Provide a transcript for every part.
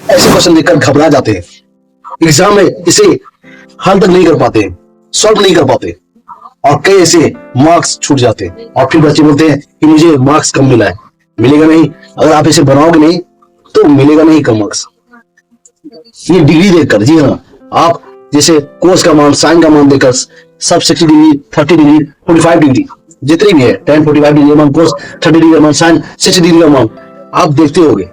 ऐसे क्वेश्चन देखकर घबरा जाते हैं, एग्जाम में इसे हल तक नहीं कर पाते, सॉल्व नहीं कर पाते और कई ऐसे मार्क्स छूट जाते हैं। और फिर बच्चे बोलते हैं कि मुझे मार्क्स कम मिला है। मिलेगा नहीं, अगर आप इसे बनाओगे नहीं तो मिलेगा नहीं कम मार्क्स। ये डिग्री देखकर, जी हाँ, आप जैसे कोस का मान, साइन का मान देकर सब 60 डिग्री, 30 डिग्री, 45 डिग्री जितनी भी है, 10, 45 डिग्री का मान कोस, 30 डिग्री का मान साइन, 60 डिग्री का मान आप देखते होगे।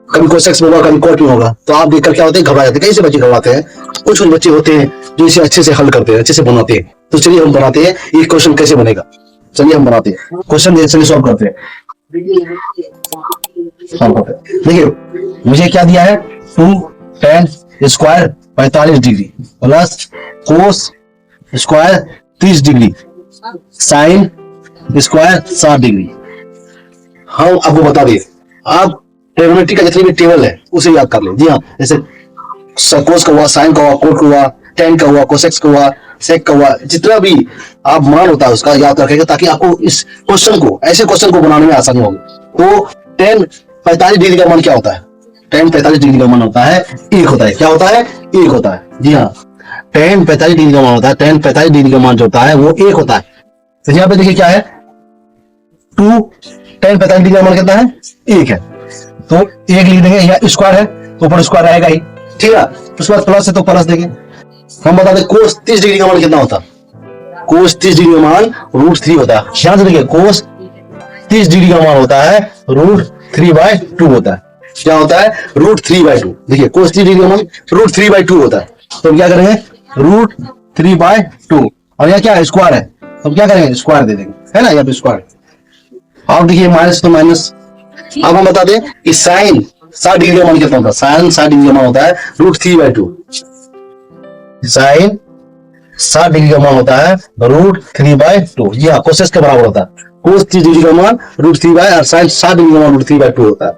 कभी कोसेक्स में होगा, कभी कॉट में होगा, तो आप देखकर क्या होते हैं, घबरा जाते हैं। कैसे बच्चे घबराते हैं? कुछ बच्चे होते हैं जो इसे अच्छे से हल करते हैं, अच्छे से बनाते हैं। तो चलिए हम बनाते हैं ये क्वेश्चन कैसे बनेगा। चलिए हम बनाते हैं क्वेश्चन, चलिए सॉल्व करते हैं। देखिए मुझे क्या दिया है, 2 tan square 45 degree plus cos square 30 degree sine square 60 degree. हम आपको बता दें, आप ट्रिग्नोमेट्री का जितनी भी टेबल है उसे याद कर लें। जी हाँ, जैसे कोस का हुआ, साइन का हुआ, कोट का हुआ, टेन का हुआ, कोसेक्स का हुआ, सेक का हुआ, जितना भी आप मान होता है उसका याद रखेगा, ताकि आपको इस क्वेश्चन को, ऐसे क्वेश्चन को बनाने में आसानी होगी। तो tan 45 डिग्री का मान क्या होता है? tan 45 डिग्री का मान होता है 1 होता है। क्या होता है? 1 होता है। जी हाँ, tan 45 डिग्री का मान होता है, tan 45 डिग्री का मान जो होता है वो 1 होता है। तो यहाँ पे देखिए क्या है, 2 tan 45 डिग्री का मान कितना है? 1 है। तो 1 लिख देंगे, यहाँ स्क्वायर है तो ऊपर स्क्वायर रहेगा ही, ठीक है। उसके बाद प्लस है तो प्लस देंगे। हम बता दें कोस 30 डिग्री का मान कितना होता है? कोस 30 डिग्री का मान √3 होता है। ध्यान से देखिए, कोस 30 डिग्री का मान होता है √3/2 होता है। क्या होता है? √3/2। देखिए कोस 30 डिग्री का मान √3/2 होता है। तो क्या करेंगे, √3/2, और यहाँ क्या है, स्क्वायर है, तो क्या करेंगे, स्क्वायर दे देंगे, है ना, यहाँ पे स्क्वायर। और देखिए माइनस तो माइनस। अब हम बता दें कि साइन 60 डिग्री का मान कितना होता है? साइन 60 डिग्री का मान होता है √3/2। साइन 60 डिग्री का मान होता है √3/2। जी हाँ, कोसेस के बराबर होता है। कोस 30 डिग्री का मान √3/, और साइन 60 डिग्री का मान √3/2 होता है।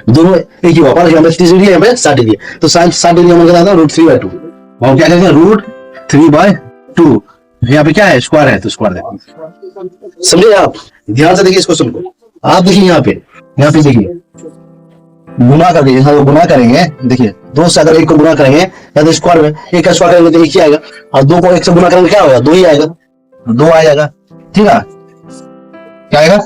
दोनों एक ही हुआ, यहाँ पे 30 डिग्री, यहाँ पे 60 डिग्री, तो साइन 60 डिग्री का मान कितना होता है? √3/2। हम क्या करेंगे, √3/2, यहाँ पे क्या है, स्क्वायर है, तो स्क्वायर देखेंगे। समझे आप? ध्यान से देखिए इस क्वेश्चन को। आप देखिए यहाँ पे देखिए, गुना कर दीजिए, गुना करेंगे। देखिए 2 से अगर 1 को गुना करेंगे या तो स्क्वायर में 1 का स्क्वायर करेंगे तो 1 ही आएगा, और 2 को 1 से गुना करेंगे क्या होगा, 2 ही आएगा, 2 आ जाएगा, ठीक है। क्या आएगा,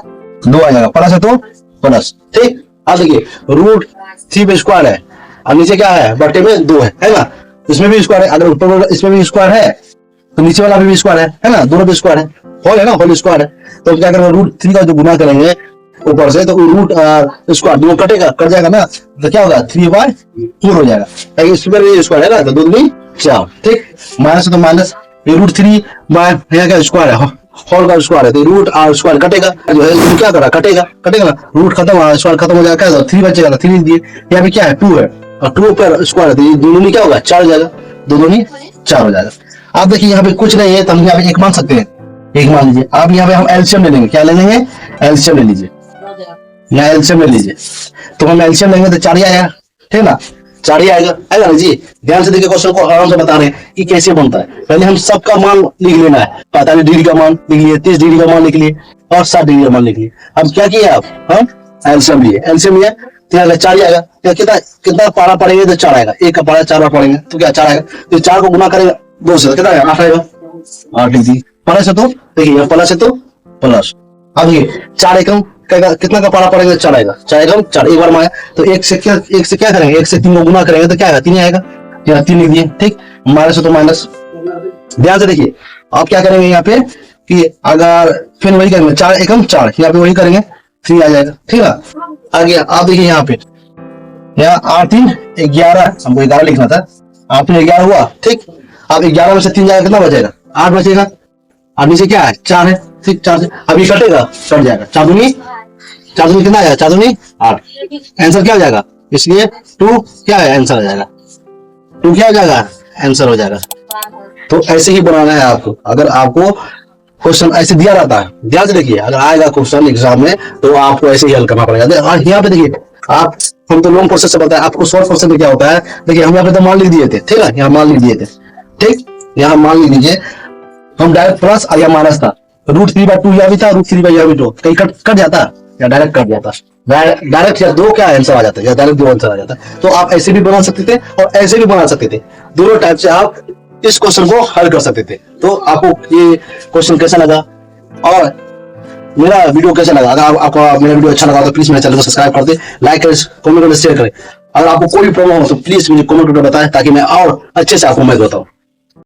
2 आ जाएगा, प्लस है तो प्लस, ठीक। अब देखिए √3 पे स्क्वायर है और नीचे क्या है, बटे में 2 है ना, इसमें भी स्क्वायर है। अगर ऊपर इसमें भी स्क्वायर है तो नीचे वाला भी स्क्वायर है ना, दोनों भी स्क्वायर है, होल है ना, होल स्क्वायर है। तो क्या करेंगे, √3 का जो गुना करेंगे ऊपर से, तो रूट स्क्वायर दोनों कटेगा, कट जाएगा ना, तो क्या होगा, 3/4 हो जाएगा। इसमें भी स्क्वायर है ना, तो 2 दूनी 4, ठीक। माइनस तो माइनस, √3 यहाँ का स्क्वायर है, होल का स्क्वायर है, तो रूट और स्क्वायर कटेगा, जो है क्या करा, कटेगा ना, रूट खत्म, स्क्वायर खत्म हो जाएगा, तो 3 बचेगा, 3 दिए। यहाँ पे क्या है, 2 है, और 2 पर स्क्वायर है, तो ये दोनों में क्या होगा, 4 हो जाएगा, दोनों में 4 हो जाएगा। आप देखिए यहाँ पे कुछ नहीं है, तो हम यहाँ पे 1 मान सकते हैं, 1 मान लीजिए। अब यहाँ पे हम एलसीएम ले लेंगे, क्या ले लेंगे, एलसीएम ले लीजिए, यहाँ एलसीएम ले लीजिए। तो हम एलसीएम लेंगे तो 4 ही आएगा, ठीक ना, 4 ही आएगा ना जी। ध्यान से देखिए, क्वेश्चन को आराम से बता रहे हैं कि कैसे बनता है। पहले हम सबका मान लिख लेना है, 45 डिग्री का मान लिख लिए, 30 डिग्री का मान लिख लिए, और 60 डिग्री का मान लिख लिए। अब क्या किया आप, हम एलसीएम लिए, एलसीएम लिया तो 4 ही आएगा। कितना पारा पड़ेगा, तो 4 आएगा, 1 का पारा 4 बार पड़ेंगे तो क्या 4 आएगा। तो 4 को गुना करेगा 2 से, कितना आएगा, 8 आएगा, 8 डिग्री। प्लस है तो देखिए, प्लस है तो प्लस। अब ये 4 एकम कितना का पारा पड़ेगा, 4 आएगा, 4 एकम 4, एक बार में आया, तो 1 से क्या करेंगे, 1 से 3 को गुना करेंगे तो क्या आएगा, 3 आएगा, यहाँ 3 लिख दिए, ठीक। माइनस है तो माइनस। ध्यान से देखिए, आप क्या करेंगे यहाँ पे कि अगर फिर वही करेंगे, 4 एकम 4, यहाँ पे वही करेंगे, 3 आ जाएगा, ठीक है। आगे आप देखिए यहाँ पे, यहाँ 8 3 11, हमको 11 लिखना था, 8 3 11 हुआ, ठीक। अब 11 में से 3 जाएगा, कितना बचेगा, 8 बचेगा, और नीचे क्या है, 4 है, ठीक। 4 से अब ये कटेगा, कट जाएगा, 4 दूनी कितना आएगा, 4 दूनी 8, आंसर क्या हो जाएगा, इसलिए 2 क्या है, आंसर हो जाएगा, 2 क्या हो जाएगा, आंसर हो जाएगा। तो ऐसे ही बनाना है आपको। अगर आपको क्वेश्चन ऐसे दिया रहता है, ध्यान से देखिए, अगर आएगा क्वेश्चन एग्जाम में तो आपको ऐसे ही हल करना पड़ेगा। और यहाँ पे देखिए, आप हम तो लॉन्ग प्रोसेस से बताया, आपको शॉर्ट प्रोसेस में क्या होता है, देखिए हम यहाँ पे तो मान लिख दिए थे, ठीक है, यहाँ मान लिख दिए थे, ठीक। यहाँ मान लिख दीजिए, हम डायरेक्ट प्लस और या माइनस था, √3/2 यहाँ भी था, √3/2 कहीं कट जाता या डायरेक्ट कट जाता, डायरेक्ट या दो क्या आंसर आ जाता है, या डायरेक्ट दो आंसर आ जाता है। तो आप ऐसे भी बना सकते थे और ऐसे भी बना सकते थे, दोनों टाइप से आप इस क्वेश्चन को हल कर सकते थे। तो आपको ये क्वेश्चन कैसा लगा और मेरा वीडियो कैसा लगा? अगर आपको मेरा वीडियो अच्छा लगा तो प्लीज मेरे चैनल को सब्सक्राइब कर दे, लाइक करें, कमेंट करें, शेयर करें। अगर आपको कोई प्रॉब्लम हो तो प्लीज मुझे कमेंट करके बताएं ताकि मैं और अच्छे से आपको मैं बताऊं।